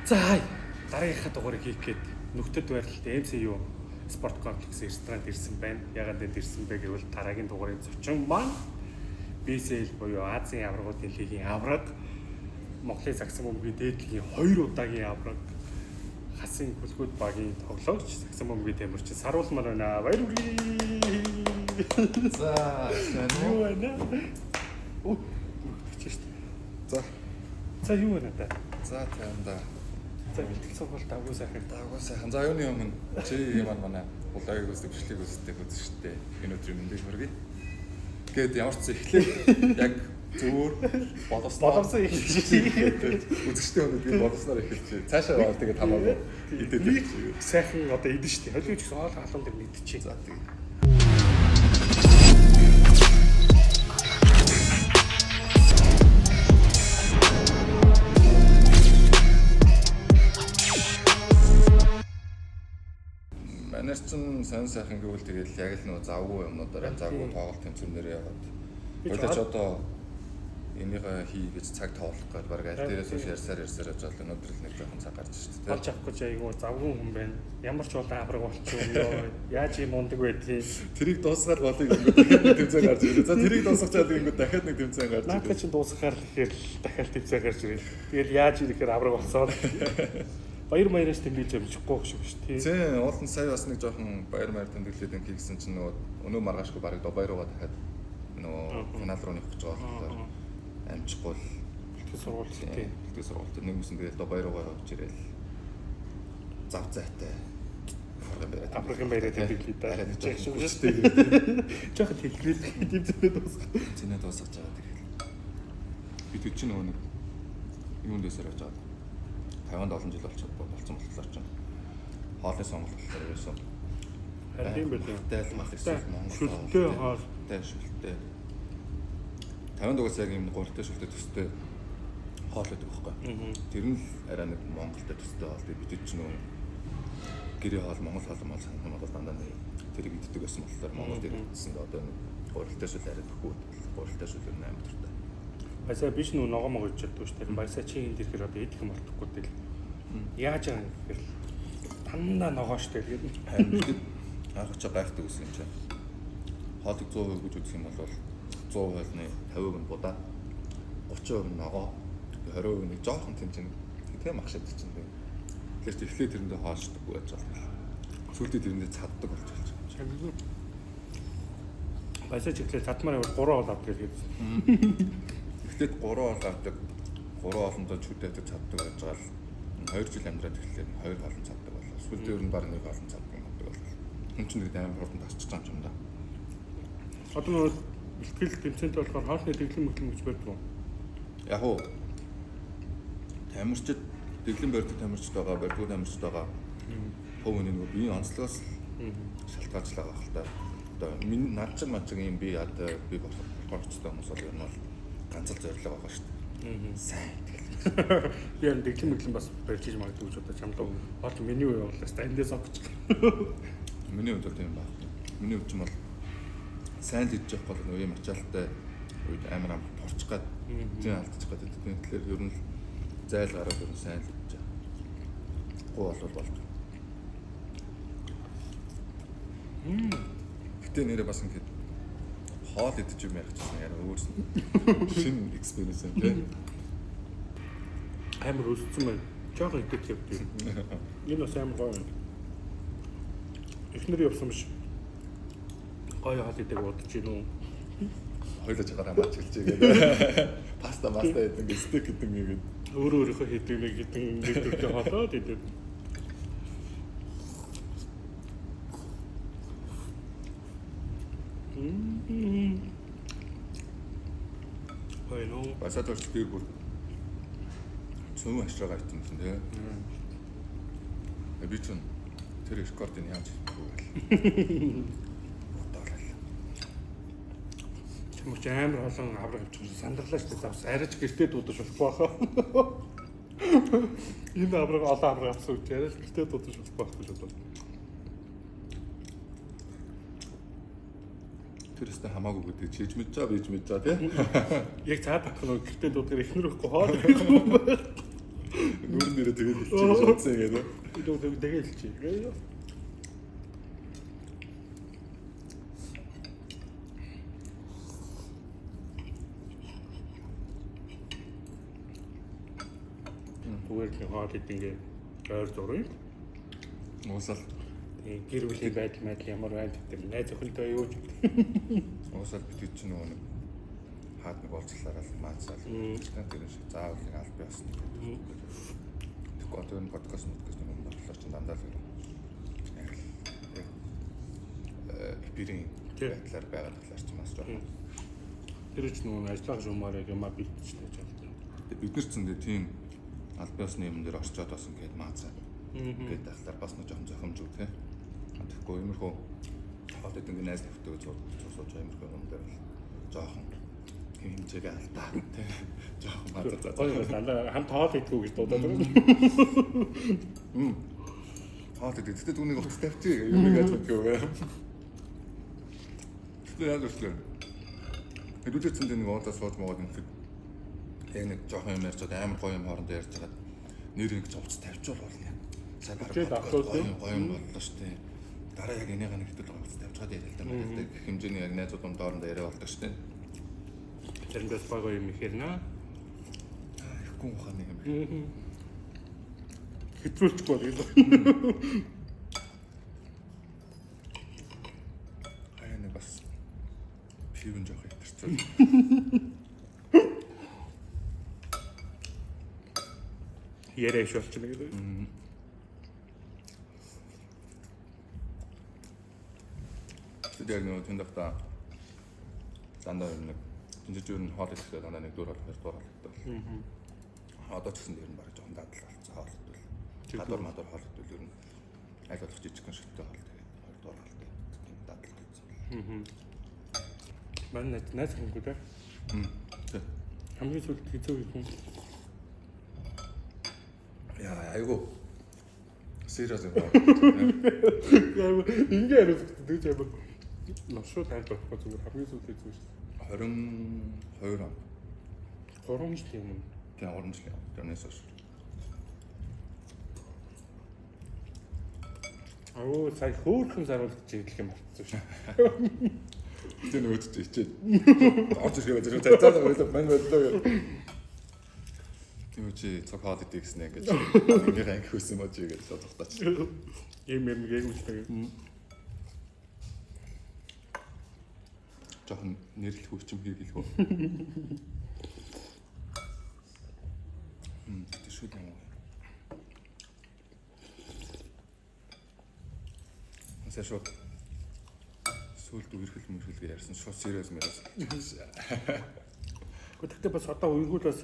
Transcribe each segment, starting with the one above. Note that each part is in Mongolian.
За дараагийнхаа дугаарыг хийх гээд нүгтэд байрлалтай MCU спорт комплекс ресторанд ирсэн байна. Ягаад энд ирсэн бэ гэвэл дараагийн дугаарыг зочин маань BCL буюу Азийн аврагуудын лигийн авраг, Монголын сагсан бөмбөгийн дээдлэгийн 2 удаагийн авраг, хасын хөлгүүд багийн тоглогч сагсан бөмбөгийн тамирчин Саруулмаар байна. Баярлалаа. За, юу байна? За юу байна та? За таймда. За бэлтгэл сургалт агуу сайхан. За юуны өмнө чи манай улаагийн үсдэг бичлэг үсдэг үзэн штэ. Энэ өдрийн мэндийг хүргэе. Гээд ямар ч эхлээ яг зөөр боловсон эхэлчихээ. Үзэгчтэй өнөд би боловсноор эхэлчихээ. Цаашаа яваад тэгээд хамаагүй идээд сайхан одоо идэн штэ. Холиоч гэсэн хоол халуун дээр мэдчихээ. за тэгээд манайс чин сан сайхан гэвэл тэгэл яг л нөө завгүй юмнуудаараа завгүй тоглолт тэмцээнээр яваад. Өдөөч одоо энийгээ хий гэж цаг тоолох гээд баг аль дээрээс үш ярьсаар явж байгаа өнөөдөр л нэг жоохон цаг гарч шүү дээ. Олж авахгүй ч айгүй завгүй хүн байна. Ямар ч болон авраг болчихвол яаж юм ундаг байдгийг. Тэрийг дуусгаар болыг ингээд дахиад нэг тэмцээн гарч ирээ. За тэрийг дуусгачаад ингээд дахиад нэг тэмцээн гарч ирээ. Наач чинь дуусгахаар тэгэхээр дахиад тэмцээн гарч ирээ. Тэгэл яаж ирэхээр авраг болсоо. Баяр маяраас тэмдэглэж амжихгүй шүү дээ. Тийм, уулын сая бас нэг жоохон баяр маяр тэмдэглээд ин хийсэн чинь нөгөө өнөө маргаашгүй бараг Дубай руугаа дахиад нөгөө финал руу нэх гэж байгаа болохоор амжихгүй л бэлтгэл сургалт тийм. бэлтгэл сургалт нэг юмсэн тэгээд Дубай руугаа явж ирээл зав зайтай Африкийн баяраа тэмдэглэе да. Жохот хэлбэл тэмцэнэ дуусгах. Цэнэ дуусгаж байгаа тэгээд бид чинь нөгөө нэг юунд дэсээр явж байгаа. 57 жил болцсон болохоор ч хоолны сонголт болохоор байсан. Харин байл. Тэл мах эсвэл Монгол шүлтэй хоол, шүлтэй. 50 дугаас яг юм 3-тэй шүлтэй төстэй хоол гэдэг байхгүй. Тэр нь л арай нэг Монголтой төстэй хоол. Бид ч нөө гэрээ хоол Монгол хоол мал санах бол дандаа нэг тэрийг иддэг байсан болохоор Монгол дээр идсэн одоо нэг 3-тэй шүл арай төхөө 3-тэй шүл 8 төртэй. Баясаа биш нүү ногоо могож чаддаг шүү дээ. Баясаа чи энд ирэхээр одоо идэх юм болтохгүй тэл. Яаж байгаа юм гэхээр дандаа ногоо штэ тэгээд харин анх ч гайхдаг гэсэн юм чинь. Хоолыг 100% гэж үзэх юм бол 100%-ны 50% нь будаа, 30% нь ногоо, 20% нэг жоохон тэмцэн тийм ахшаад чинь. Тэгэхээр эхлээд тэрэндээ хоолшдаггүй байж байгаа. Сүүлдээ тэрэндээ цаддаг болж байгаа. Баясаа ч ихлээр цадмаар явал 3 хоол авдаг гэдэг. Эхлээд 3 хоол авдаг, 3 хоолндоо чүдээд цаддаг байж байгаа л 2 жил амьдраад эхлээд 2 хоолн цаддаг болоо. Сүүлдээ ер нь баг 1 хоолн цаддаг юм болдог болоо. Хүн чинь нэг амар хурдан тасчих юм чинь да. Одоо нөгөө бэлтгэл тэмцээнтэй болохоор хоолны дэглэм мөглөм гэж байдаг. Яг уу тамирчид дэглэм барьдаг тамирчид байгаа, барьдаг тамирчид байгаа. Хөвөний нөгөө биеийн онцлогоос шалтгаалчлаа байх л та. Одоо миний над чиг ийм би одоо би болохоор хэвчтэй хүмүүс бол ер нь ганцхан зорилго байгаа шүү дээ. Сайн тэгэл. Яа дэглэм мөглөм бас барьж магадгүй гэж одоо чамд хоол меню явууллаа ста эндээс авчих. Миний хувьд бол тийм байна. Миний хувьд ч юм бол сайн л идэж явах бол үеийн ачаалттай үед амар порч гад зэн алдчих гэдэг. Тэгэхээр ер нь зайл гараад ер нь сайн л идэж байгаа. Гоо болдог. Гэтэ нэрээ бас ингэж хоол идэж юм ярих гэсэн яа өөрсөн шинэ экспириенс юм тийм. Амар өссөн байна. Жохоо идэх явдаг. Энэ бас амар гоё. Эхнэр явсан биш. Гоё хоол идэх бодож гин үү. Хойлож байгаа хамаач хэлчихээ гэдэг. Паста гэдэг ингэ стейк гэдэг нэгэд. Өөрөөхөө хийдэг нэг хэдэн нэг төрлийн хоолоод идэв. Ойно. Басаад орч дээр бүр цөм ашраа гайтсан тийм. Би ч тэр рекордыг яаж хийвэл. Чамч амар олон авраг авчих сандарлаа шүү дээ. Завс арайч гэртээ дуудаж болохгүй баха. Энэ авраг олон авраг авсан үг арайч гэртээ дуудаж болохгүй шүү дээ. Тэр өстө хамаагүй гэдэг чийж мэдж байгаа бийж мэдж байгаа тийм. Яг цаад авах нь гэртээ дуудгаар ихнэр өгөхгүй хоол. Нүүрэн дээрээ тэгээд хэлчихэж бодсон гэдэг. Тэгээд хэлчихье. Зүгээр л хоол идэнгээ ойр зургийг Уусаал гэр бүлийн байдал ямар байна гэдэг найз охинтой юу ч уусаал битгий ч нөгөө нэг хаад нэг уулзлаараа л маацаал. Тэр шиг заавал нэг аль биосна. Тэгэхгүй одоо энэ подкаст нэг болохоор ч дандаа л эпирийн байдлаар байгаа талаар ч маш жоо. Тэр ч нөгөө ажиллах юмараа юмаа бэлтчихлээ гэж байна. Бид нар ч зөндөө тийм аль биосны юм дээр орчоод бас ингээд маацаа. Ингээд дахлаар бас нэг жоохон зохимж үг те. Тэгэхгүй иймэрхүү хоолой гэдэг найз нөхдөд сууж иймэрхүү юм дээр л жоохон хэмжээгээ алдаа те. Жоохон бацаа. Гоё дандаа хамт хоол идэх гэж дуудаад байгаа. Хоол идэх. Тэгтээ түүнийг утас тавьчих юм яаж мэдгүй. Тэгээ яа гэвэл хэдүүлээсэнд нэг уудаа сууж моод юм хэд нэг жоохон юм ярьж байгаа амар гоё юм хоорондоо ярьж байгаа нэр нэг зовц тавьчвал болно. Сайн гоё юм боллоо шүү дээ. Дараа яг энийг нэг хэдүүл зовц тавьж байгаа яриа л да мэддэг хэмжээний яг найзууд доорондоо яриа болдог шүү дээ. Тэрэндээс баг юм ихээр наа. Ихгүй ухааны юм. Хэтрүүлчихгүй гэдэг. Аяа бас пивэн жоох хэтэрчээ. Яриа шуулчихна гэдэг. Тэгээд нөгөө тэндахта дандаа нэг тэнцэж юу хоол идэхдээ дандаа нэг дөрөв хоёр дурал гэдэг. Одоо ч гэсэн дээр нь бараг жоохон дадал болсон хоол идвэл. Гадар мадар хоол идвэл ер нь аль болох жижигхэн шилтэй хоол тэгээд хоёр дурал тийм дадал гэсэн. Манай найз хөнгөө тэ. Хамгийн сүүлд хэцүү юм. Яа айгу. Serious юм. Ингээ яриад дэж юм. Ношоо тайлбар болохгүй зүгээр хамгийн сүүлд хэцүү шүү. 22 он. 3 жил юм. Тийм 3 жил. Тэрнээс хойш. Оо сая хөөрхөн заруулж ийлэх юм болчихсон шүү. Тэр нөгөөд чи ичээд. Орж ирэх гэж цаацаа ойлоо мань бодлоо. Тийм чи цаг хаад идэх гэсэн ингэж ингээ анги хөөсөн мож гэж бодохтаач. Ийм гээгүй. Жохон нэрлэх хүчим хийх үү? Тэр шүү дээ. Асаа сүлд үерхэл мөрхөлгээ ярьсан шууд serious мэрээс. Гэхдээ бас одоо үерхүүл бас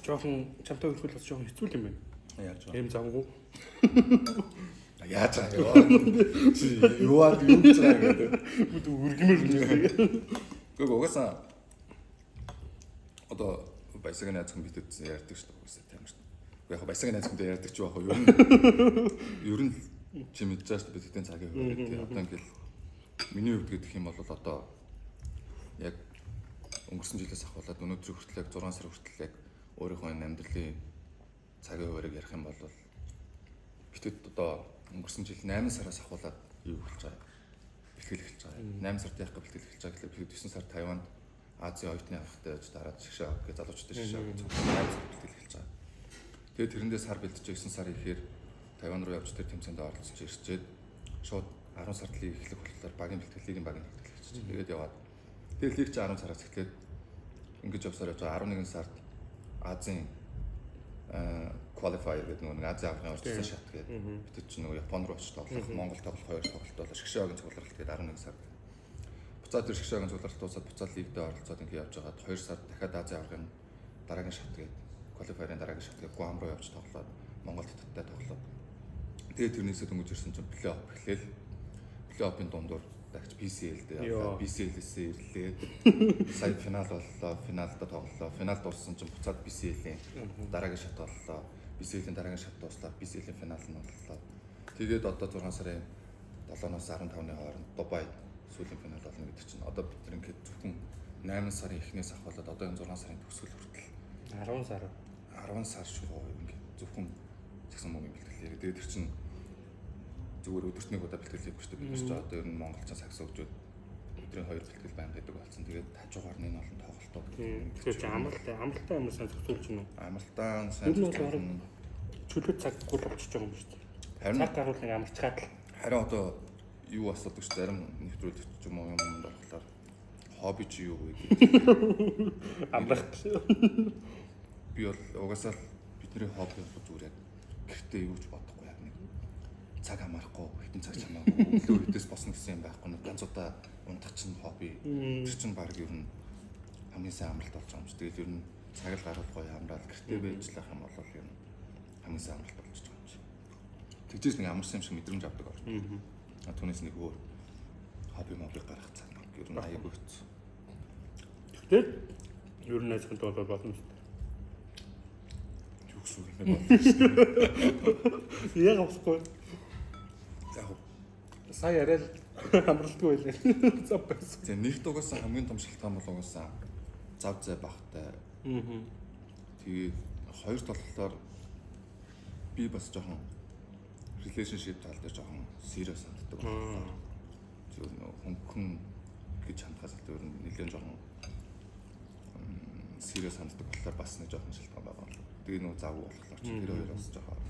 жоохон чамтай үерхүүл бас жоохон хэцүү юм байна. Яаж вэ? Эм завгүй. Яаж аа ёо. Чи юу ад юу гэж байгаа гэдэг. Бүт үргэмэр нэг. Гэхдээ угаасаа одоо баясаг найзхан бидэд ярьдаг шүү дээ угаасаа тийм шүү дээ. Яг баясаг найзхантай ярьдаг ч байх уу ер нь чи мэдж байгаа шүү дээ бидэдийн цагийн хувьд одоо ингээл миний хувьд гэдэг юм бол одоо яг өнгөрсөн жилээс ахуулаад өнөөдөр хүртэл яг 6 сар хүртэл яг өөрийнхөө амьдралын цагийн хуваарийг ярих юм бол бидэд одоо өнгөрсөн жил 8 сараас ахуулаад юу болж байгаа бэлтгэл эхэлж байгаа. 8 сард яг бэлтгэл эхэлж байгаа гэхэл бид 9 сар Тайванд Азийн оюутны авахтай байж дараад шгшээ авах гэж залуучтай шгшээ авах гэж бэлтгэл эхэлж байгаа. Тэгээд тэрэндээ сар бэлдэж 9 сар ихээр Тайван руу явж тэр тэмцээнд оролцож ирчээд шууд 10 сард лиг эхлэх болохоор багийн бэлтгэл эхэлчихсэн. Тэгээд яваад тэгээд лиг чи 10 сараас эхлээд ингэж явсаар явж байгаа 11 сард Азийн qualifier гэдэг нэг Азийн авахын орчсон шат гэдэг. Бид чинь нөгөө Япон руу очиж тоглох, Монгол тоглох хоёр тоглолт болоо шгшээгийн цугларалт гэдэг 11 сард. Буцаад тэр шгшээгийн цугларалт дуусаад буцаад лигдээ оролцоод ингэ явж байгаад 2 сард дахиад Азийн авахын дараагийн шат гэдэг qualifier-ын дараагийн шат гэдэг Гуам руу явж тоглоод Монгол хятадтай тоглоод тэгээд тэрнээсээ дөнгөж ирсэн чинь плей-офф эхлээл. Плей-оффын дундуур дагч BCL дээр яваа. BCL-ээс ирлээ. Сая финал боллоо. Финалда тоглолоо. Финал дууссан чинь буцаад BCL-ийн дараагийн шат боллоо. BCL-ийн дараагийн шат дуслаа. BCL-ийн финал нь боллоо. Тэгээд одоо 6 сарын 7-оос 15-ны хооронд Дубай сүүлийн финал болно гэдэг чинь одоо бид нэг зөвхөн 8 сарын эхнээс ахвалаад одоо энэ 6 сарын төгсгөл хүртэл 10 сар. 10 сар шүү ингээд зөвхөн цагсан мөнгө бэлтгэл яриа. Тэгээд тэр чинь зүгээр өдөрт нэг удаа бэлтгэл хийх шүү дээ. Бид ч одоо ер нь монголчууд цагс өгчөөд өдрийн 2 бэлтгэл байнга гэдэг болсон. Тэгээд хажуугаар нь энэ олон тоглолтууд. Тэгэхээр чи амралтай юм сайн зөвсүүлж байна уу? Амралтаа сайн зөвсүүлж чөлөө цаг гол болчихж байгаа юм шүү дээ. харин Цаг гаруул нэг амарчгаад л. харин одоо юу асуудаг ш зарим нэвтрүүлэгч ч юм уу юмд болохоор хобби чи юу вэ гэдэг. Амрах. Би бол угаасаа бидний хобби бол зүгээр яг гэртээ юу ч бодохгүй яг нэг цаг амарахгүй хитэн цаг чамаагүй өглөө үдээс босно гэсэн юм байхгүй нэг ганц удаа унтах чинь хобби. Тэр чинь баг ер нь хамгийн сайн амралт болж байгаа юм шиг. Тэгээд ер нь цаг л гаргал гоё амраад гэртээ байжлах юм бол ер нь хамгийн сайн амралт болж байгаа юм шиг. Тэгжээс нэг амарсан юм шиг мэдрэмж авдаг байна. Түүнээс нэг өөр хобби гаргах цаг ер нь аягүй хэцүү. Тэгтээ ер нь ажихын тулд болно шүү дээ. Юу гэсэн үг юм бэ? Яг авахгүй. Яг Сая яриад амралтгүй байлаа. Зав байсан. За нэгт угаасаа хамгийн том шалтгаан бол угаасаа зав зай багтай. Тэгээд хоёр талаар би бас жоохон relationship тал дээр жоохон serious санддаг. Зөв хөнгөн гэж хандхаас өөр нэлээд жоохон serious санддаг болохоор бас нэг жоохон шалтгаан байгаа. Тэгээ нөө завгүй болохоор чи тэр хоёроос жоохон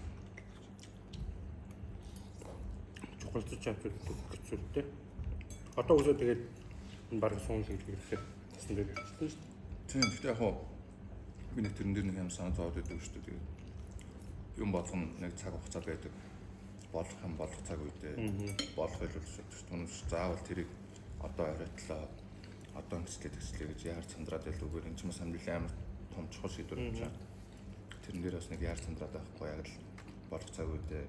чухалч чадвар хэцүүтэй. Одоо үсээ тэгээд энэ баг суун л гэхээр тасн дээр хэлсэн шүү дээ. Тийм гэхдээ яг би нэг тэрэн дээр нэг юм санаа зовоод байдаг шүү дээ. Юм болгоно нэг цаг хугацаа байдаг. Болох юм болох цаг үедээ болох байлгүй шүү дээ. Түнш заавал тэрийг одоо оройлоо одоо хэслээ гэж яар цандраад байлгүй. Энэ ч бас амар том чухал шийдвэр юм шиг. Тэрэн дээр бас нэг яар цандраад байхгүй яг л болох цаг үедээ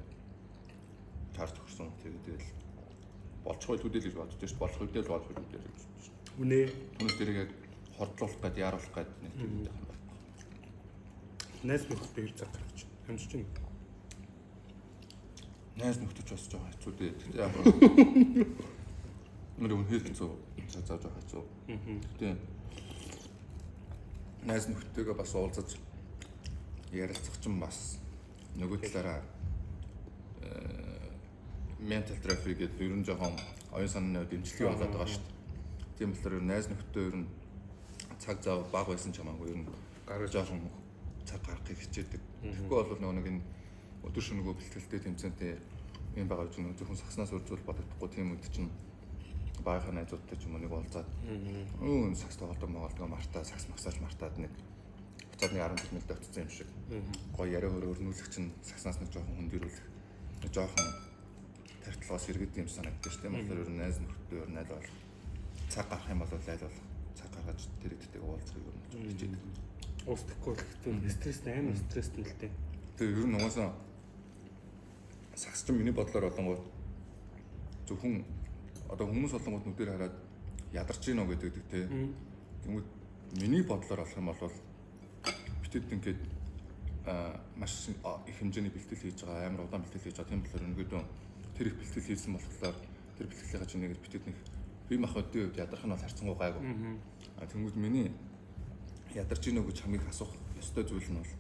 таарч өгсөн. Тэгээд болцгой төдөл гэж бодож шүү. Болох үедээ л болох үедээ гэж бодож шүү. Үнэ. Түнш тэрийг яг хордлуулах гээд яаруулах гээд нэг тийм байх юм байна. Найс нөхдөд ир цаг гарч хэмжиж байна. Найс нөхдөж бас жоохон хэцүү дээ. Тэгтээ яг мөр үнхээр хэцүү. За жоохон хэцүү. Тэгтээ найс нөхдөйгөө бас уулзаж ярилцах чинь бас нөгөө талаараа mental traffic гэдэг ер нь жоохон оюун санааны дэмжлэг болоод байгаа шүү дээ. Тийм болохоор найз нөхдөд ер нь цаг зав бага байсан ч хамаагүй ер нь гаргаж жоохон цаг гаргахыг хичээдэг. Тэгэхгүй бол нөгөө нэг энэ өдөр шөнөгөө бэлтгэлтэй тэмцэнтэй юм байгаа ч зөвхөн сагснаас үржүүл бодогдохгүй тийм үед чинь багийнхаа найзуудтай ч юм уу нэг уулзаад сагс тоглолтоо моголдгоо мартаа сагс магсааж мартаад нэг буцаад нэг 10 минут очсон юм шиг. Гоё яриа өрнүүлэх чинь сагснаас нэг жоохон хөндөрүүлэх нэг жоохон тархилгаас иргэд юм санагддаг шүү дээ. Тэгэхээр ер нь найз нөхдөд ер нь аль бол цаг гарах юм бол аль бол цаг гаргаж тэр хэдтэйг уулзах юм гэж хичээдэг. Устдаггүй л хэвээр стресс амар стресстэй л дээ. Тэгээ ер нь угаасаа сагс чинь миний бодлоор болонгууд зөвхөн одоо хүмүүс болонгууд нүдээр хараад ядарч гинөө гэдэг те. Тэгмэд миний бодлоор болох юм бол битэд ингээд маш их хэмжээний бэлтгэл хийж байгаа, амар удаан бэлтгэл хийж байгаа. Тийм болохоор өнөөдөр тэр их бэлтгэл хийсэн болохоор тэр бэлтгэлийнхаа чинь нэг битэд нэг бие махбодын үед ядарх нь бол харцангуй гайгүй. Тэгмэд миний ядарч гинөө гэж хамгийн их асуух ёстой зүйл нь бол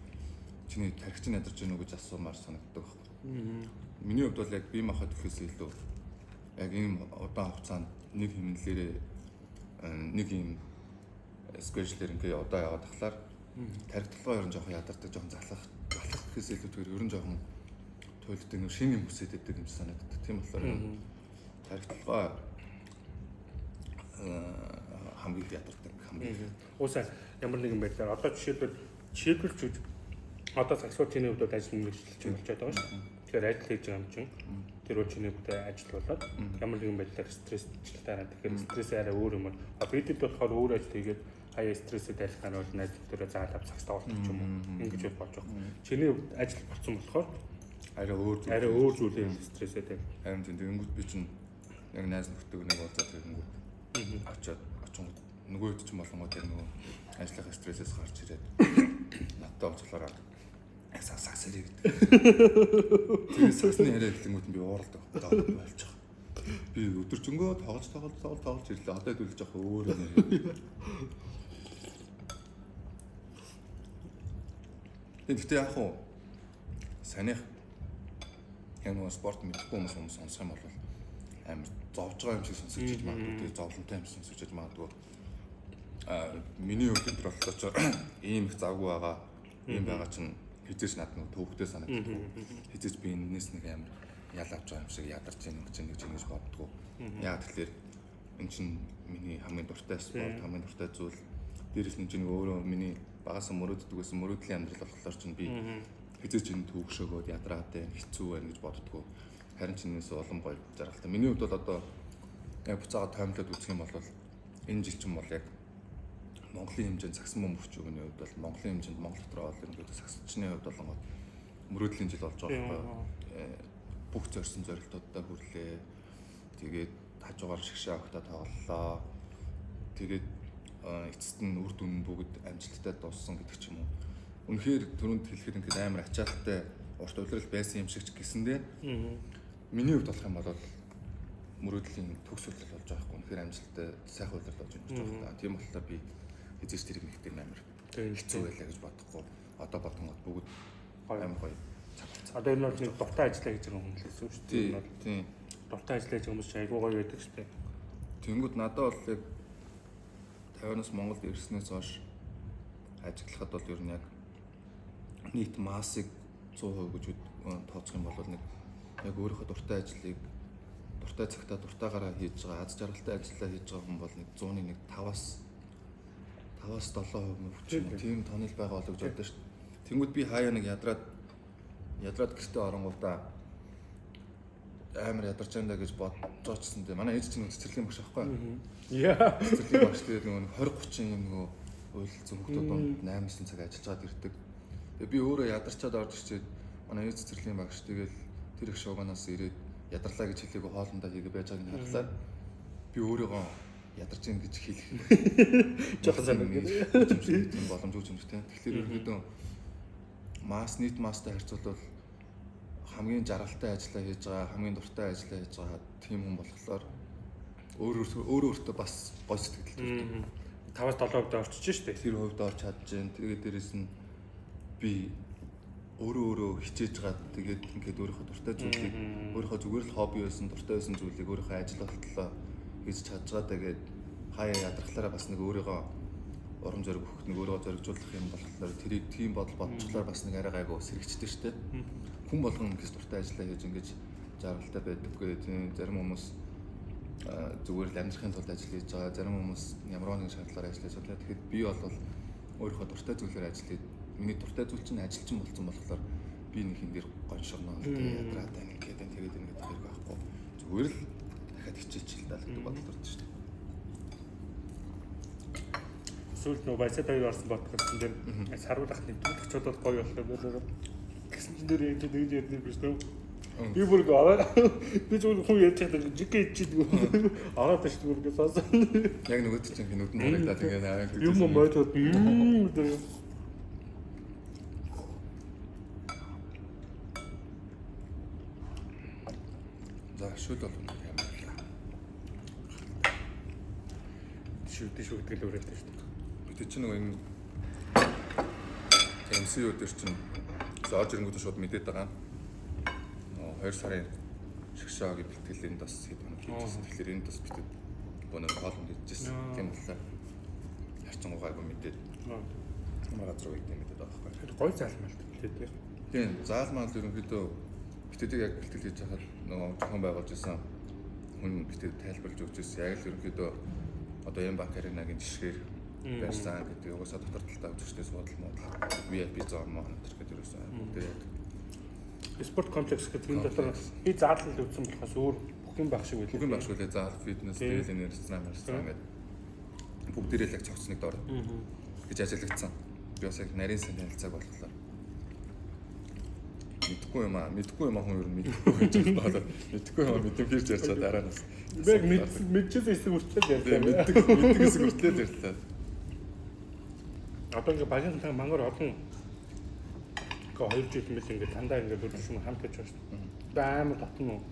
чиний тархич нь ядарч гинөө гэж асуумаар санагддаг байхгүй. Миний хувьд бол яг бие махбод гэхээс илүү яг ийм удаан хугацаанд нэг хэмнэлээрээ нэг ийм скежлэр ингээ удаа яваад тахлаар тархитлагаа ер нь жоохон ядардаг, жоохон залах гэхээс илүү тэр ер нь жоохон туйлддаг нэг шинэ юм хүсэж байдаг юм санагддаг. Тийм болохоор тархитлагаа хамгийн их ядардаг хамгийн. Уусаа ямар нэгэн байдлаар одоо жишээлбэл ч одоо саксоочны хувьд ажил мэргэжилж байгаа шүү дээ. Тэгэхээр ажил хийж байгаа юм чинь тэр үл чиний хувьд ажил болоод ямар нэгэн байдлаар стрессчлээ. Тэгэхээр стресс арай өөр юм. Бидэд болохоор өөр ажил хийгээд хаяа стрессэд айлхаар бол найз нөхдөөрөө заалав цагс тоглох ч юм уу. Ингэж болж байгаа. Чиний хувьд ажил болсон болохоор арай өөр зүйлээ стрессэд. Харин тэгэнгүүт би чинь яг найз нөхдөг нэг уулзаад тэгэнгүүт очиод нөгөө үед ч болонгоо тэр нөгөө ажлынхаа стрессээс гарч ирээд надтай уулзлаараа сагсарыг гэдэг. Тэгээд сагсны яриа хэлэнгүүт би ууралдаг болж байгаа. Би өдөржингөө тоглож ирлээ. Одоо хэдүүлж явах өөр юм. Тэгтээ яг хуу санийх яг нэг спорт мэдхгүй хүмүүс сонсох юм бол амар зовж байгаа юм шиг сонсож магадгүй. Тэгээ зовлонтой юм шиг сонсож магадгүй. Миний хувьд болохоор ийм их завгүй байгаа. Ийм байгаа чинь хизээч над нэг төвхтэй санагддаг. Хизээч би энэс нэг амар ял авч байгаа юм шиг ядарч ингэж боддгоо. Яг тэгэхээр энэ чинь миний хамгийн дуртай спорт, хамгийн дуртай зүйл. Дээрээс нь чинь өөрөө миний багасаа мөрөөддөг гэсэн мөрөөдлийн амьдрал болохоор чинь би хизээч энэ төвөгшөөгөөд ядраатай хэцүү байна гэж боддгоо. Харин ч энэс улам гоё жаргалтай. Миний хувьд бол одоо яг буцаага таймлаад үзэх юм бол энэ жил чинь бол яг Монголын хэмжээнд сагсан бөмбөгч өгний хувьд бол Монголын хэмжээнд Монгол дотор бол ерөнхийдөө сагсчны хувьд болон мөрөөдлийн жил болж байгаа байхгүй. Бүх зорьсон зорилтуудаа хүрлээ. Тэгээд хажуугаар шигшээ авахтаа тоглолоо. Тэгээд эцэст нь үр дүн бүгд амжилттай дууссан гэдэг ч юм уу. Үнэхээр түрүүнд хэлэхэд ингээд амар ачаалттай урт удирдал байсан юм шиг ч гэсэндээ миний хувьд болох юм бол мөрөөдлийн төгс удирдал болж байгаа хгүй. Үнэхээр амжилттай сайхан удирдал болж байгаа. Тийм болохоор би эзэж тэрийг нэгтэй амар хэцүү байлаа гэж бодохгүй. Одоо бодгонгод бүгд амар гоё. Одоо энэ бол нэг дуртай ажиллаа гэж байгаа хүн л гэсэн шүү дээ. Тийм. Дуртай ажиллаж хүмүүс ч айгүй гоё байдаг шүү дээ. Тэнгүүд надад бол яг Тайванаас Монголд ирснээс хойш ажиллахад бол ер нь яг нийт массыг 100% гэж тооцох юм бол нэг яг өөрийнхөө дуртай ажлыг дуртай цагтаа дуртайгаараа хийж байгаа, аз жаргалтай ажиллаа хийж байгаа хүн бол нэг 100-ны нэг 5-7% мөвч тийм тонол байгаа болов гэж боддог шүү дээ. Тэнгүүд би хаяа нэг ядраад гэртээ оронгуудаа амар ядарч байгаа гэж бодож очсон дээ. Манай ээж чинь цэцэрлэгийн багш аахгүй. Яа. Цэцэрлэгийн багш тэгээд нөгөө 20-30 юм нөгөө уйлсан хүмүүс донд 8-9 цаг ажиллаж байгаад ирдэг. Тэгээд би өөрөө ядарчаад орж ирчээд манай ээж цэцэрлэгийн багш тэгээд тэр их шууганаас ирээд ядарлаа гэж хэлээгүй хоолндоо хийгээ байж байгааг нь харлаа. Би өөрийгөө ядарч ийн гэж хэлэх. Жохон санагдав. Боломжгүй юм тийм. Тэгэхээр ерөнхийдөө нийт маастай харьцуулбал хамгийн жаргалтай ажиллаа хийж байгаа, хамгийн дуртай ажиллаа хийж байгаа тийм хүн болохоор өөртөө бас гоё сэтгэлтэй. 5-7% орчиж штэ. Тэр хувьд орч чадж जैन. Тэгээд дээрэс нь би өөрөө хичээж байгаа. Тэгээд ингээд өөрийнхөө дуртай зүйлийг өөрийнхөө зүгээр л хобби байсан, дуртай байсан зүйлийг өөрийнхөө ажил болтлоо хийж чадж байгаа. Тэгээд хаяа ядрахлаараа бас нэг өөрийгөө урам зориг өгөх нэг өөрийгөө зоригжуулах юм болохоор тэрийг тийм бодол бодчихлоор бас нэг арай гайгүй сэрэгчтэй штэ. Хүн болгон ингэж дуртай ажиллаа хийж ингэж жаргалтай байдаггүй. Тийм зарим хүмүүс зүгээр л амьдрахын тулд ажил хийж байгаа. Зарим хүмүүс ямар нэгэн шаардлагаар ажиллаж байгаа. Тэгэхээр би бол өөрийнхөө дуртай зүйлээр ажиллаад миний дуртай зүйл чинь ажил чинь болсон болохоор би нэг хин дээр гоншгоно ядраад байна гэдэг тэгээд ингэ хэрэг байхгүй. Зүгээр л дахиад хичээчихэл гэдэг бодол төрж шүү дээ. Сүүлд нөгөө баясаад хоёр орсон подкаст дээр саруулах нэг төлөвчөд гоё болох юм болоо. Гэсэн чинь дээр яг тэгж ярьдаг биш үү? Би бүр гоо. Би зөвхөн хүн ярьж чаддаг жигээ чийдэг. Араад тааш зүгээр гэсэн. Яг нөгөөд чинь хинүүд нь харагдаад ингээд аваад юм мөтөд гэдэг. За шүл бол юм байна. Шүл гэдэг л өрөөтэй шүү дээ. Бид чинь нөгөө энэ MCU дээр чинь зааж ирэнгүүт шууд мэдээд байгаа. 2 сарын шгшаагийн бэлтгэлийн бас хэд хоног хийжсэн. Тэгэхээр энэ бас битэд бонор хоолнд хийжсэн. Тийм болохоор харцангуй гайгүй мэдээд хамаа газар үед мэдээд байгаа байхгүй. Гой заалмал тэгээд. Тийм заалмал ерөнхийдөө битэдэг яг бэлтгэл хийж хахад нөгөө зохион байгуулж исэн хүн битэд тайлбарлаж өгч ирсэн. Яг л ерөнхийдөө одоо энэ банк аренагийн жишгээр байсан гэдэг угаасаа дотор талдаа үзэгчдээс бодол модал VIP зон монитор гэдэг юусэн бүгдээ спорт комплекс гэдэг энэ дотор би заалал үзсэн болохоос өөр бүх юм баг шиг байлаа. Бүх юм баг шиг байлаа. Заал фитнес, дээл ресторан ингээд бүгдээрээ л яг цогцсныг доор гэж ажиглагдсан. Би бас яг нарийн сан танилцааг болохоор мэдхгүй юм хүн ер нь мэдхгүй гэж бодоод мэдхгүй юм мэдэмхэрч ярьцаа дараа нас. Яг мэдчихсэн хэсэг хүртэл ярьсан. Мэддэг хэсэг хүртэл ярьлаа. Одоо ингээ багийн та мангар олон 2 жил мэл ингээ дандаа ингээ дөрвөн хамт гэж байна шүү дээ. Амар татна уу?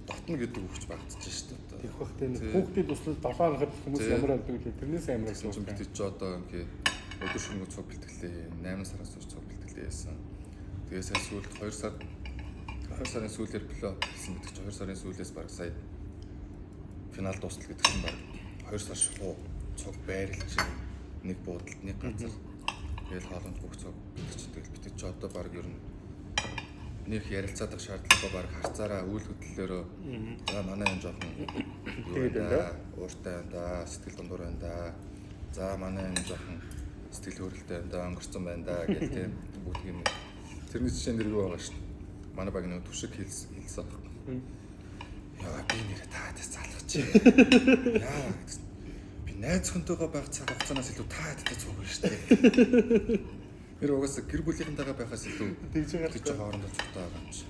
Татна гэдэг үгч багтчих шүү дээ. Тэгэх бахтай нэг хүүхдийн туслал 7 хоногт хүмүүс ямар болдог вэ? Тэрнээс амар гэсэн чинь бид ч одоо ингээ өдөр шөнөгүй цуг бэлтгэлээ 8 сараас хойш цуг бэлтгэлээ яасан. Тэгээ сая сүүлд 2 сарын сүүлээр плей хийсэн гэдэг чинь 2 сарын сүүлээс баг сая финал дуустал гэдэг чинь баг 2 сар шахуу цуг байрлаж нэг буудалд нэг газар тэгэл хоолонд бүх цуг чинь тэгэл битэж чи одоо баг ер нь нэг ярилцаадаг шаардлагатай баг харцаараа үйл хөдлөлөөрөө за манай энэ жоохон ууртай байна да сэтгэл дундуур байна да за манай энэ жоохон сэтгэл хөдлөлтэй байна да өнгөрцөн байна да гэх тийм бүгд юм тэрний жишээ нэргүй байгаа шүү дээ. Манай баг нэг түшиг хэлсэн байна. Яа би нэрээ таадас залгаж. Яа би найз хүнтэйгээ байх цаг хугацаанаас илүү таадтай зүгээр шүү дээ. Тэр угаасаа гэр бүлийнхэнтэйгээ байхаас илүү тэгж байгаа хоорондоо цогтой байгаа юм чи.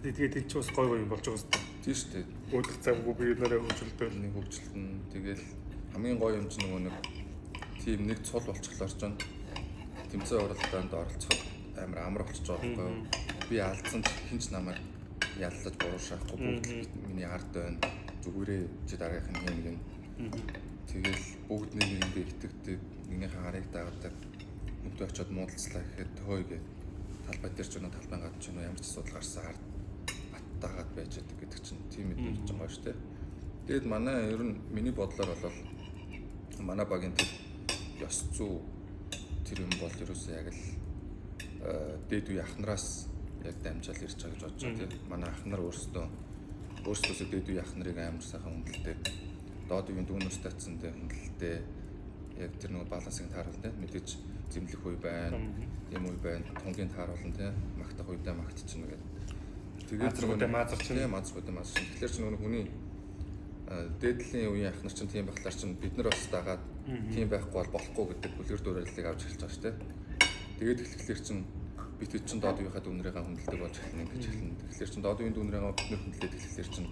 Тэгээд тэр чинь бас гой юм болж байгаа юм шүү дээ. Тийм шүү дээ. Өөдөх замгүй би нэрээ хөгжөлтөө нэг хөгжөлтөн тэгэл хамгийн гоё юм чинь нөгөө нэг тийм нэг цул болчихлоор ч тэмцээн уралдаанд оролцоход амар болчих жоо байхгүй. Би алдсан ч хинч намайг яллаж буруушаахгүй бүгд миний ард байна. Зүгээрээ чи дараагийнх нь юм. Тэгэл бүгд нэг нэгэндээ итгэдэг, нэгнийхээ арыг даагадаг. Мөнтөө очиод муудалцлаа гэхэд төөй гээд талбай дээр ч өнөө талбай гад ч өнөө ямар ч асуудал гарсан ард баттаагаад байж байгаа гэдэг чинь тийм мэдээж байгаа шүү дээ. Тэгэд манай ер нь миний бодлоор бол манай багийн тэр ёс зүй тэр юм бол ерөөсөө яг л дээд үе ахнараас яг дамжаал ирж байгаа гэж бодож байна тийм. Манай ахнар өөрсдөөсөө дээд үе ахнарыг амар сайхан хүндэлдэг. Доод үеийн дүүнерс татсантай хүндэлдэг. Яг тэр нэг балансыг тааруулна тийм. Мэдээж зэмлэх үе байна, юм үе байна, тунгийн тааруулна тийм. Магтах үедээ магтчихна гэдэг. Тэгээд маазарчна. Тэгэхээр ч нөгөө хүний дээдлийн үеийн ахнар чинь тийм байхлаар чинь бид нар бас дагаад тийм байхгүй бол болохгүй гэдэг бүлгэр дуурайлалыг авч эхэлж байгаа шүү дээ. Тэгээд тэгэхээр чинь бид чинь доод үеийнхаа дүүнрийгээ хүндэлдэг болж эхэлнэ гэж хэлнэ. Тэгэхээр чинь доод үеийн дүүнрийгээ бид нар хүндлээд тэгэхээр чинь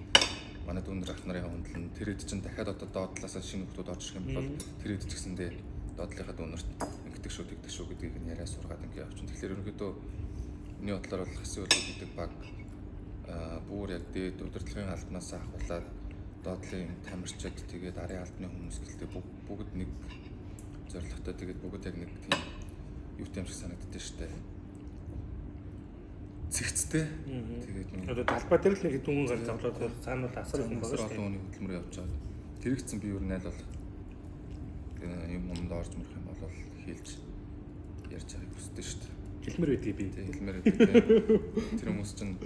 манай дүүнэр ахнарыгаа хүндлэн тэрэд чинь дахиад одоо доод талаас шинэ хүмүүс орж ирэх юм бол тэрэд ч гэсэндээ доотлынхаа дүүнерт ингэдэг шүү тэгдэг шүү гэдгийг нь яриа сургаад ингэ явчихна. Тэгэхээр ерөнхийдөө миний бодлоор бол хэсэг үлэг гэдэг баг бүр яг дээд удирдлагын албанаас ахуулаад доотлын тамирчид тэгээд арын албаны хүмүүс гэлтэй бүгд нэг зорилготой тэгээд бүгд яг нэг тийм юутай юм шиг санагддээ штэ. Цэгцтэй. Тэгээд нэг одоо талбай дээр л нэг хэдэн хүн гарч авлаад цаана бол асар их байгаа шүү. Олон хүний хөдөлмөр явж байгаа. Тэр ихсэн би юу найл бол юм юмд орж мөрөх юм бол хийлж ярьж байгааг хүсдэг шүү дээ. Хэлмэр байдгийг би. Хэлмэр байдаг. Тэр хүмүүс чинь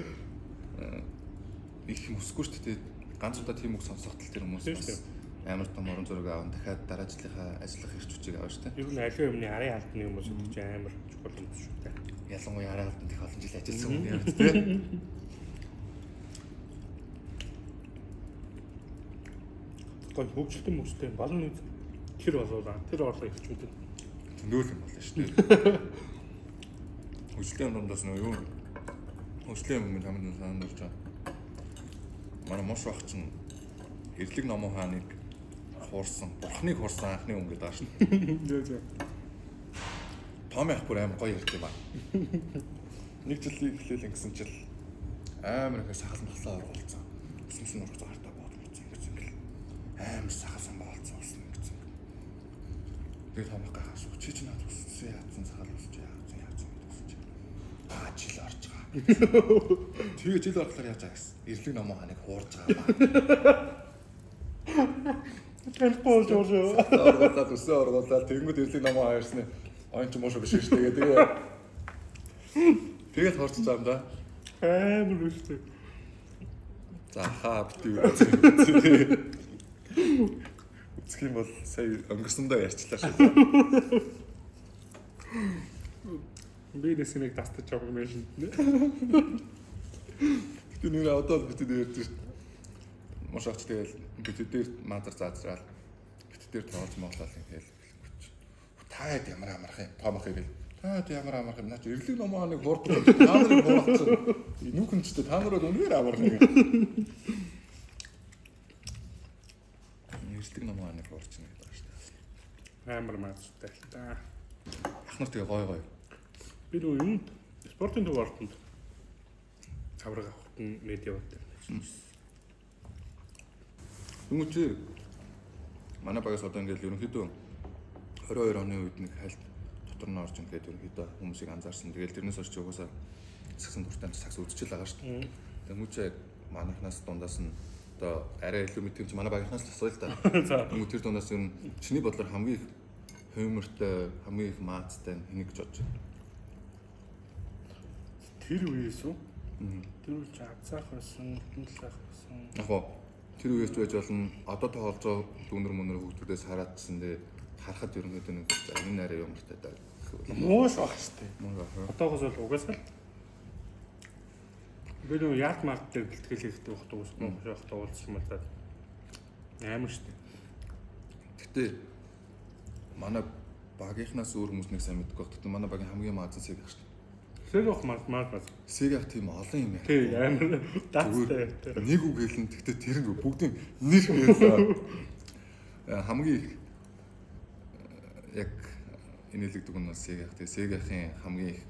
их хүсэхгүй шүү дээ. Ганц удаа тийм үг сонсоход тэр хүмүүс амар том орон зураг аав дахиад дараа жилийнхаа ажиллах эрч хүчийг авна шүү дээ. Ер нь аливаа юмны арын албаны хүмүүс гэж амар чухал юм шүү дээ. Ялангуяа арын албанд их олон жил ажилласан хүн юм тийм. Гол хөгжилтөн мөчтэй балан үз тэр болоо тэр орлоо их ч үгүй. Зөндөл юм болно шүү дээ. Хөгжилтийн дундаас нөө юу хөгжлийн юм хамт санаад орж байгаа. Манай мош баг чинь эрлэг номоо хааныг хуурсан, бурхныг хуурсан анхны хүн гэдэг ааш. Зөө. Том яг бүр амар гоё ярьдаг байна. Нэг жилийн эхлээл ингэсэн чил амар их сахал махлаа оруулсан. Сүнс нурх зартаа боодсон гэсэн. Амар сахалсан болцсон болсон гэсэн. Тэгээд том гахаас чи ч надад үссэн яатсан сахал үсч яатсан гэсэн чи. Жил орж байгаа. Тэгээ жил орохлоор яаж байгаа гэсэн. Эрлэг номоо ханыг хуурж байгаа. Тэнхбол жоо. Оргуулаад өсөө оргуулаад тэнгууд эрлэг номоо хайрсны. Оон ч мууш биш шүү дээ. Тэгээд хорч байгаа юм да. Амар үстэй. За хаа битүү. Үсэх юм бол сая өнгөрсөндөө ярьчлаа шүү. Би нэснийг тастаж байгаа юм шиг. Тэг нэр одоо битүү дээр ярьж маш авч тэгэл битүү дээр маазар заазраал битүү дээр тоолж моолол ингээл таад ямар амарх юм тоомох юм. Таад ямар амарх юм наач эрлэг номоо нэг хуурдаг та нарыг хуурцсан. Нүх хүнчтэй та нарыг үнээр амарх юм. Эрлэг номоо нэг хуурчна гэдэг байна шүү дээ. Амар маазтай л да. Ахнар тэгээ гой. Би нөө юм спортын төвөртөнд авраг авахт медиа бат. Хүмүүч манай багаас одоо ингээл ерөнхийдөө 22 оны үед нэг хальт дотор нь орж ингээд ерөнхийдөө хүмүүсийг анзаарсан. Тэгэл тэрнээс хойш угаасаа сагсан дуртай сагс үзчихэл байгаа шүү дээ. Тэмүүчээ манайхнаас дундаас нь одоо арай илүү мэдгэн чи манай багийнхнаас асууя л да. Тэмүүл тэр дундаас ер нь чиний бодлоор хамгийн их хөөмөртэй, хамгийн их маацтай хэнийг гэж бодож байна? Тэр үеэс үү? Тэр үе чи азаах байсан, хэмнэлэх байсан. Яг гоо тэр үеэс байж болно. Одоо тоолзоо дүүнэр мөнөр хөгжүүдээс хараадсан дээ. Харахад ерөнхийдөө нэг энэ арай юмртай даа. Мууш баг штэ. Мунга. Одоогоос бол угаасаа би нөө яат марттай бэлтгэл хийхдээ ухт уусгүй шахт уулзсан юм даа. Амар штэ. Гэтэ манай багийнхнаас өөр хүмүүс нэг сайн мэдгүй байна. Гэтэ манай багийн хамгийн маазан сэг ах штэ. Сэг ах мартмаас. Сэг ах тийм олон юм яа. Тий амар даацтай. Нэг үг хэлэн гэтэ тэр нь бүгдийн нэр хэлээ. Хамгийн их яг инээлгдэг нь бас сэг ах. Тэгээ сэг ахын хамгийн их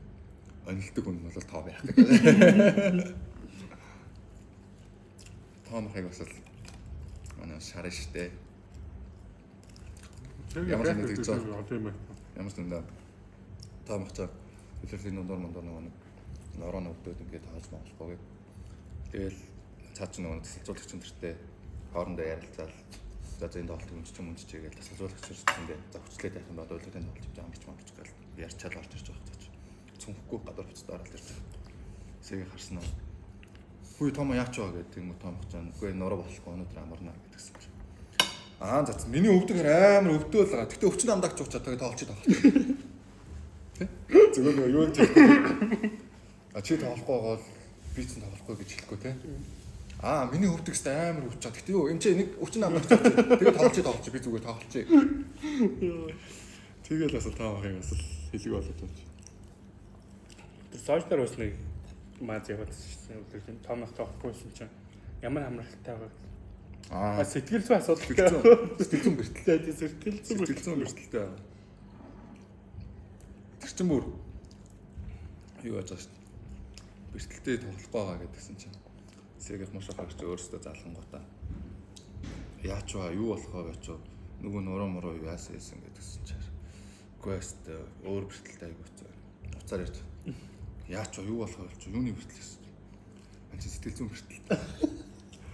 онилдог нь бол тоо байх гэдэг. Тоомхыг бас л манай шарна штэ. Ямар ч нэг зүйл ямар ч нэг тоомхчаа хэлхлийн дундор нэг нороо нүдүүд ингээд хаалж моголгүй. Тэгэл цаад ч нэг тасалжуулагч нэртэй хоорондоо ярилцаал за энэ тоглолт үнч гээл тасалжуулагч нэртэйгээ зовчлээд байх юм бол ойлгохын тоглож байгаа юм гэж гал ярьчаал орж ирж байгаа цаач. Цүнхэхгүй гадар буцаад ороод ирж байгаа. Сэгийг харсан уу? Хүй Томо яач байгаа гэдэг юм уу Томч жаа. Үгүй нороо болохгүй өнөөдөр амарна гэдгсэн чинь. Аа за миний өвдөг амар өвдөөл байгаа. Гэтэ өвчин амдагч уучаад тэгээ тоолчих таа. Тэ? Зүгээр нэг юу ч а чи тоолохгүй бол би ч тоолохгүй гэж хэлэхгүй те. Аа миний өвдөгс амар өвчаад. Гэтэ юу энэ чи нэг өвчин амдагч уучаад тэгээ тоолчих би зүгээр тоолчих. Тэгэл бас таах юм бас хэлэг болоод байна. Тэр сошиал дээр бас нэг маз яваад шүү. Томох тоохгүй чинь ямар амралттай байгаа. Аа сэтгэл зүйн асуудал. Сэтгэл зүйн бэртэлтэй. Сэтгэл зүйн бэртэлтэй. Тэр чинь бүр юу яаж байгаа шүү. Бэртэлтэй тоглохгүй байгаа гэдгсэн чинь сэгэх маш их гарч өөрөөсөө залангуудаа яач вэ юу болохоо байж нөгөө нуруу муруу яасан гэдгсэн чинь quest өөр бэртэлтэй айгууцаа уцаар ярьж яач вэ юу болохоо болж юуны бэртэлээс ань чи сэтгэл зүйн бэртэлтэй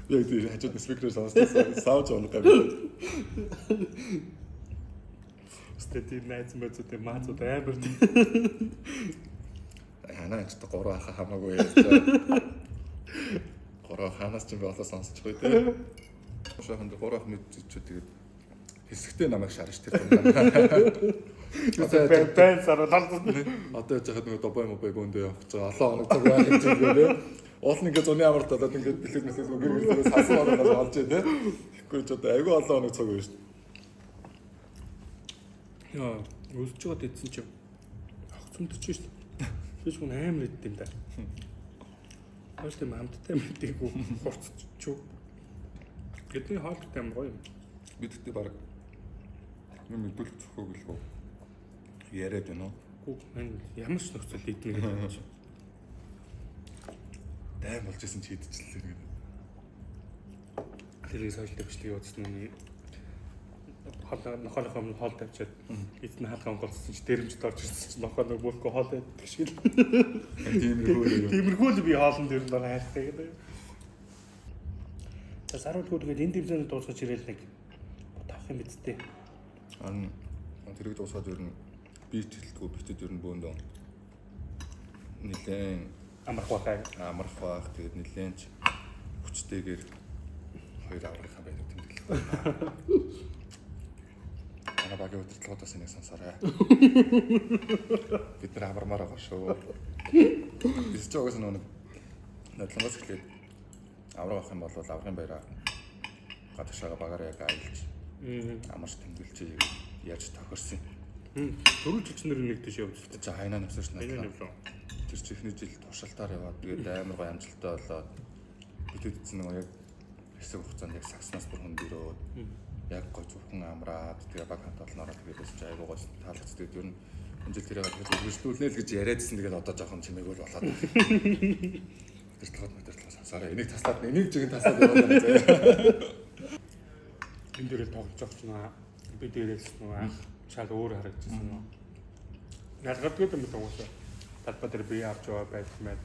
яг тийм хажууд спикерээс сонссон саунд оног гавь статив найз мэдээ маацууд амар тийм ханаа ч 3 ахаа хамаагүй яаж 3 ханаас ч би болоо сонсчихгүй тийм шаханд 3 ах мэдчихүү тэгээд хэсэгтэй намайг шарж тэр бэн саралаад одоо яж хаад нөгөө добой мобой бөөндөө явах гэж олон хоног цаг байх гэж байна. Уул нь ингээд зуны амарт болоод ингээд бэлэг мэсээс гэр сасан болоод олж дээ. Тэгэхгүй ч одоо айгүй олон хоног цаг байна шүү дээ. Яа, өсөж байгаа дэтсэн чинь хогцомдож шүү дээ. Биш хүн амар идэв юм да. Хойш тийм хамттай мэдээгүй хурцчихв. Бидний хоолтой юм гоё. Бидтэй баг юм мэдүүлэх зөвхөө гэлгүй. Яриад байна уу? Гүү ямар ч нөхцөл идэх гэдэг чинь. Дайм болж исэн чи идчихлээ гэдэг. Тэрийг сошиал бичлэг явуулсан нь нохоо хоол тавьчаад эзэн хаалга онголцсон чи дэрэмжд орж ирсэн чи нохоо нэг бүлгүй хоол байдаг шиг л. Тиймэрхүү л би хоолн дээр нь хайртай гэдэг. За саруулгуудгээд энэ дэмжлэг дуусгаж ирэл нэг тавах юм бидтэй. Тэрийг дуусгаад ер нь би хэлтгүү битэд ер нь бөөндөө нилээн амарх байх тэгээд нилээн ч хүчтэйгээр хоёр аврахаа байдаг тэмдэглэх. Ана багийн удирдлагуудаас энийг сонсоорой. Бид нар авармаар байгаа шүү. Бид ч угсаа нэг нодлонгоос эхлээд аврах юм бол аврахын баяраа гадагшаага багаараа яг аялж амарч тэмдэглэж яаж тохирсон. Дөрөв жигчнэр нэг тийш явж байна. За хайнаа навсарч надлаа. Тэр чи ихний жил туршилтаар яваад тэгээд амар гой амжилттай болоод битэд эзэн нэг яг хэсэг хугацаанд яг сагснаас бүр хөндөрөөд яг гой зөвхөн амраад тэгээ баг хамт олноороо тэгээд бас айгуу гой таалагч тэгээд ер нь энэ жил тэрийг хэрэгжүүлнэ л гэж яриадсэн тэгээд одоо жоохон чимээгүй болоод өдөртлөгөө сонсоорой. Энийг таслаад энийг жигийн таслаад яваад байна заяа. Энэ дээрээ тоглож байгаа ч наа би дээрээс нөө чад өөр харагдчихсан нөө. Ялгардгүй юм байна. Талбай дээр бие авч яваа байдал маань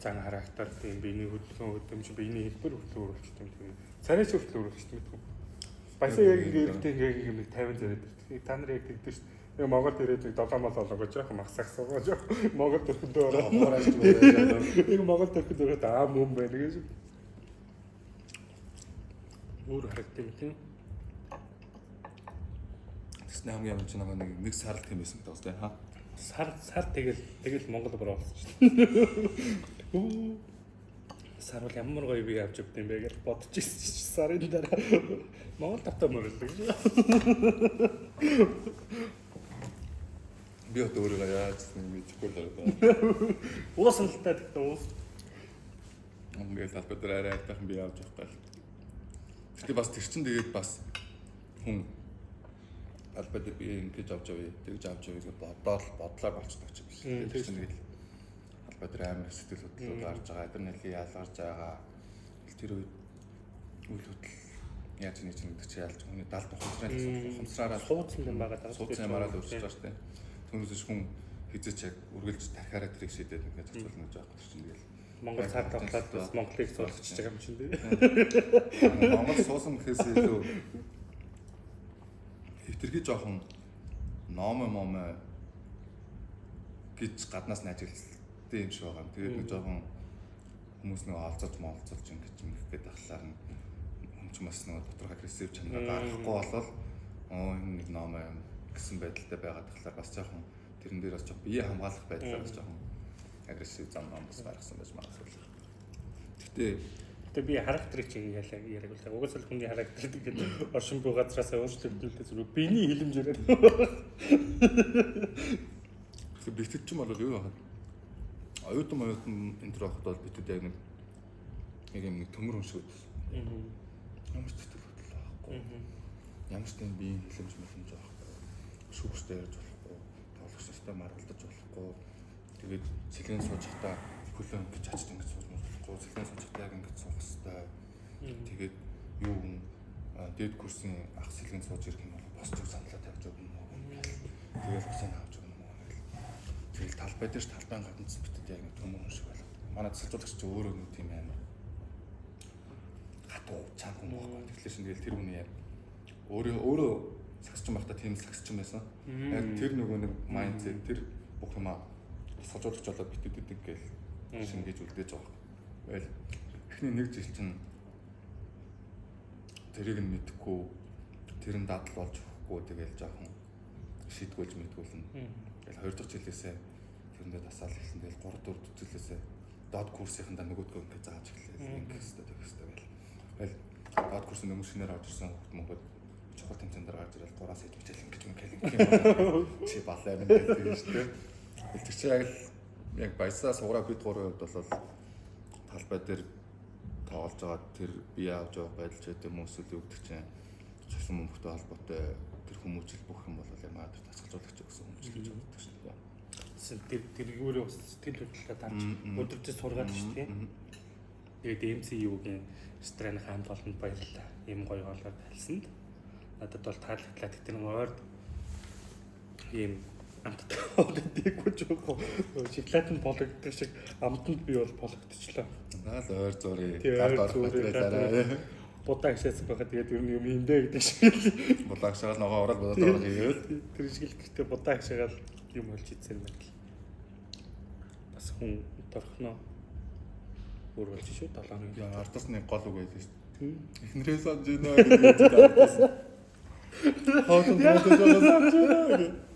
зан характер тийм биений хөдөлгөөн хөдөлмж биений хэлбэр хөдөлгөөн өөрчлөлт юм. Царайч хөдөлгөөн өөрчлөлт юм. Баясаа яг хэрэгтэй юм 50 зэрэг. Та нар яг тэгдэж шүү. Яг Монгол ирээд 7 мал олонгож яах махсах суугаж Монгол төрхөндөө ороод хоорооч зүгээр. яг Монгол төрхөнд ороод мөн байна гэж. Өөр харагдсан юм тийм. Тэсний хамгийн амт чинь нэг сар л тийм байсан гэдэг үстэй хаа. Сар тэгэл Монгол бүр болсон шүү. Сар бол ямар гоё бие авч явд юм бэ гэж бодож ирсэн чи сарын дараа Монгол тавтаа мөрөлдөг шүү. Би өөрийгөө яаж мэдчихгүй л байна. Уусан л та тэгтээ уус. Ингээд талбай дээр арай айтайхан би авч явах гал. Гэтэ бас тэр чин тэгээд бас хүн талбай дээр би ингэж авч явъя, тэгж авч явъя гэж бодлоор болчихдог ч юм шиг. Тэр чин тэгээд талбай дээр амар сэтгэл хөдлөлөд гарч байгаа, адреналин ялгарч байгаа. Тэр үед үйл хөдлөл яаж нэг чинь гэдэг чи ялж хүний далд ухамсараараа Суудсан юм байгаа даа. суудсан ямаараа л өөрчилж байгаа шүү дээ. Түүнээс хүн хизээч яг үргэлж тархаараа тэрийг шийдээд ингээд зохицуулна гэж байгаа юм чинь тэгэл Монгол цаад тавлаад бас Монголыг суулгаж байгаа юм чинь дээ. Монгол суусан гэхээс илүү хэтэрхий жоохон ном гэж гаднаас нь ажиглалтай юм шиг байгаа юм. Тэгээд нэг жоохон хүмүүс нэг олцолж ингэж юм гэхэд ахлаар нь хүн ч бас нэг доторх агрессив чанар гаргахгүй болол энэ нэг ном юм гэсэн байдалтай байгаад тахлаар бас жоохон тэрэн дээр бас жоохон бие хамгаалах байдлаар бас жоохон агрессив зам бас гаргасан байж магадгүй. Гэтэ би характерыг чинь яриаг л угсаал хүний характер гэдэг оршин буй газраас өөрчлөлттэй зүрх биений хилэмжээр тэгэхээр битэд ч юм бол юу яагаад оюутан энэ төр авахд бол битэд яг нэг төмөр юм шиг байсан. Ямар ч сэтгэл хөдлөл байхгүй. Ямар ч тийм биеийн хилэмж байхгүй. Шүүгчтэй ярьж болохгүй, тоглогчтой маргалдаж болохгүй. Тэгээд цэглэн суужхдаа хөлөө ингэж ачд ингэж сууж болохгүй. Цэглэн суужхдаа яг ингэж суух хэрэгтэй. Тэгээд юу дээд курсын ах цэглэн сууж ирэх юм бол босч саналаа тавьж өгнө үү. Тэгээд усан авч өгнө үү. Тэгэл талбай дээр талбайн гаднаас битэд яг нэг төмөр юм шиг байна. Манай засалжуулагч чи өөрөө нэг тийм амар хатуу чанхан байхгүй. Тэгэхээр шин тэгэл тэр хүний яг өөрөө сагсчин байхдаа тийм сагсчин байсан. Яг тэр нөгөө нэг майндсет тэр бүх юмаа суулжуулагч болоод битэдэг гээл шингээж үлдээж байгаа. Тэгэл эхний нэг жил чинь тэрийг нь мэдэхгүй тэр нь дадал болж өгөхгүй тэгэл жоохон шийдгүүлж мэдгүүлнэ. Тэгэл 2 дахь жилээсээ тэрэндээ тасаал хэлсэн. Тэгэл 3 4 жилээсээ доод курсынхандаа нөгөөдгөө ингээ зааж эхлэв. Ингээ хэвээр гэл. Тэгэл доод курсын өмнө шинээр авч ирсэн хүмүүс Монгол чухал тэмцээн дээр гарч ирэл 3-аас хийж бичээл ингэж юм чи балаа юм гэдэг шүү дээ. Тэр чинь яг баясаа сугараа бид 3 хувьд бол талбай дээр тоглож байгаа тэр бие авч явах байдал ч гэдэг юм эсвэл юу гэдэг чинь цосон мөнгөтэй холбоотой тэр хүмүүжил бүх юм бол ямар тэр тасгалжуулагч гэсэн хүмүүжил гэж боддог шүү дээ. Тэр өөрөө сэтгэл хөдлөлтөд авч өдөртөө сургаад шүү дээ. Тэгээд MCU-гийн страны хаан болонд баярлалаа. Ийм гоё хоолой талсанд. Надад бол таалагдлаа гэдэг нэг ойр ийм амттай хоолойдэггүй ч үгүй. Шоколад нь бологддог шиг амтанд би бол бологдчихлоо. Наал ойр зургийг гард орох будаа гişээс байхад тэгээд ер нь юм юм дээ гэдэг шиг. Будаа гişээл ногоо ороод бодоод орох хийгээл. Тэр шиг л гэхдээ будаа гişээл юм болж ийцэн байна. Бас хүн торхно өөр болж шүү 7 хоног. Яа ардаас нэг гол үг байлаа шүү. Эхнэрээ санаж байна гэдэг таасан. Хоолой бодож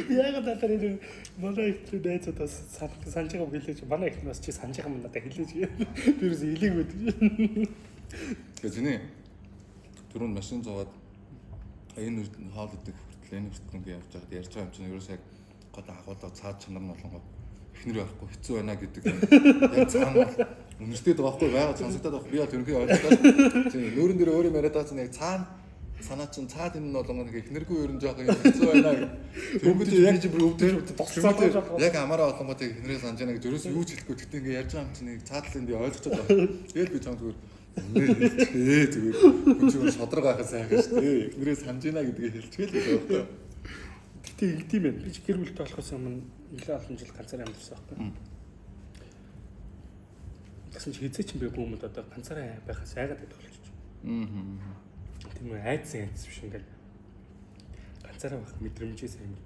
яг надад энэ манай ихтэй найзууд бас санаж байгаа хэлээж манай их бас чи санаж байгаа юм надад хэлээж би юус илэг байдаг. Тэгээ зэний түрүүнд машин зовоод энэ хоол идэх хүртэл энэ хүртэл ингэ явж байгаад ярьж байгаа юм чинь ерөөсөө яг гол агуулга цаад чанар нь болонгоо эхнэр явахгүй хэцүү байна гэдэг юм. Яг цаана үнэртэй байгаа байхгүй байгаа сонсогдоод байгаа. Би бол тэрнээ ойлгоод тийм нүүрэн дээр өөр юм яриад байгаа чинь яг цаана санаа чинь цаад энэ нь болгоно нэг эхнэргүй ерөн жоохон хэцүү байна гэх. Тэгвэл яг бүр өвдөж тоцсон. Яг амаараа болгонгоо тэг эхнэрээ санаж байна гэж ерөөсөө юу ч хэлэхгүй тэгтээ ингэ ярьж байгаа юм чинь нэг цаадлын би ойлгочод байна. Тэгэл би чам зүгээр тэгээд хүн чинь содрог байхаа сайн гэж тий эхнэрээ санаж байна гэдгийг хэлчихвэл л байхгүй. Гэтэ ингэдэм байх. Би ч гэр бүлтэй болохоос өмнө нэлээд олон жил ганцаараа амьдсан байхгүй. Тэгсэн чи хизээ ч юм бэ хүмүүд одоо ганцаараа байхаас айгаад байдаг болчих. Тийм үү айдсан биш ингээл ганцаараа байх мэдрэмжээс амар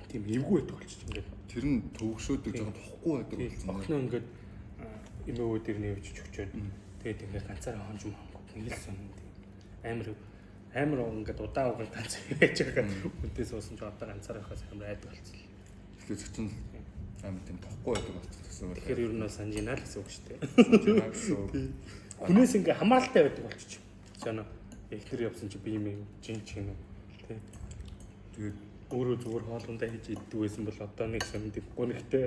тийм эвгүй байдаг болчих ингээд. Тэр нь төвөгшөөдөг жоохон тохгүй байдаг болсон. Охноо ингээд эмээгөө дээр нээвч өгчөөд тэгээд ингээд ганцаараа хонж мөнгө нэг л сонь амар ингээд удаан угаан ганц байж байгаа үнтэй суусан ч одоо ганцаараа байхаас амар айдаг болчихлоо. Тэгэхээр зөвхөн амар тийм тохгүй байдаг болчихсон байна. Тэгэхээр ер нь санжина л гэсэн үг шүү дээ. Санжина гэсэн үг. Хүнээс ингээ хамааралтай байдаг болчих. Жана эхнэр явсан чи би юм жин чин тий. Тэгээд өөрөө зүгээр хоолундаа хийж иддэг байсан бол одоо нэг сонд гонхтой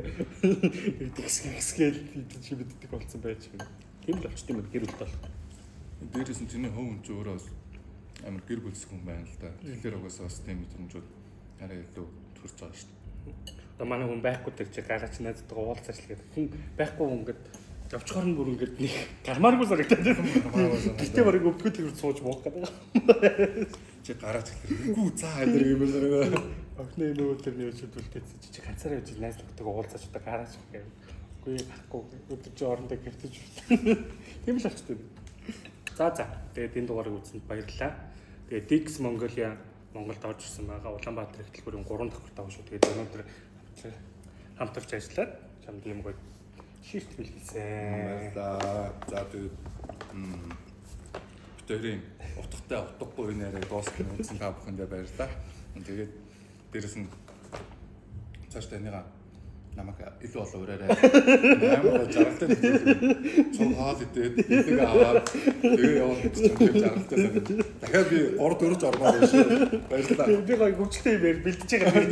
тэгсгээл чи мэддэг болсон байж юм. Тийм л болчт юм гэр бүл болох. Дээрээс нь чиний хов өнч өөрөө амар гэр бүлсэх хүн байна л да. Тэгэхээр угаасаа бас тийм мэдрэмжүүд арай илүү төрж байгаа шүү дээ. Одоо манай хүн байхгүй тэр чи гараач найзтайгаа уулзаач л гэдэг. Хүн байхгүй хүн ингээд явчихор нь бүр ингээд нэг гармааргүй санагдаад байна. Гэтэ барыг өвдгөл төр сууж буух гэдэг. Чи гараач хэлэр. Үгүй цаа хэдэр юм байна. Охны нөө тэр нөөч төлтөөц чи ганцаараа явж найзтайгаа уулзаач одоо гараач гэх. Үгүй байхгүй өдөр чи орондоо гэртэж байна. Тийм л болчтой. За. Тэгээд энэ дугаарыг үзсэнд баярлалаа. Тэгээд Dix Mongolia Монголд орж ирсэн байгаа. Улаанбаатар их төлбөрийн 3 дахь тав шүү. Тэгээд өнөөдөр хамтарч ажиллаад чамд юм гоё ширт бэлгэлсэн. Баярлалаа. За тэгээд битэрийн утгатай утгагүй нэрээ дуусгах үзсэн та бүхэндээ баярлалаа. Тэгээд дээрэс нь цааш таныгаа намайг илүү олон ураарай. Амар жаргалтай цог хаал идээд нэг аваад тэгээ яваад гэж жаргалтай санагдав. Дахиад би 3-4 жормоо байна шүү. Баярлалаа. Би гоё хөвчтэй юм бэлдэж байгаа.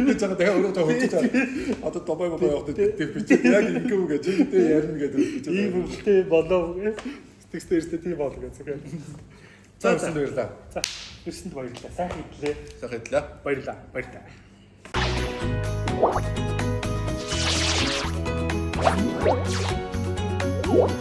Би цаага дахиад өөрөө хөвчөж байгаа. Одоо добой яваад тэр би яг ингэв гэж зүйтэй ярина гэдэг би ч ийм хөвчтэй болов. Текстэртэй тийм бол гэж. За баярлалаа. За ирсэнд баярлалаа. Сайхан идлээ. Сайхан идлээ. Баярлалаа. Баярлалаа. What?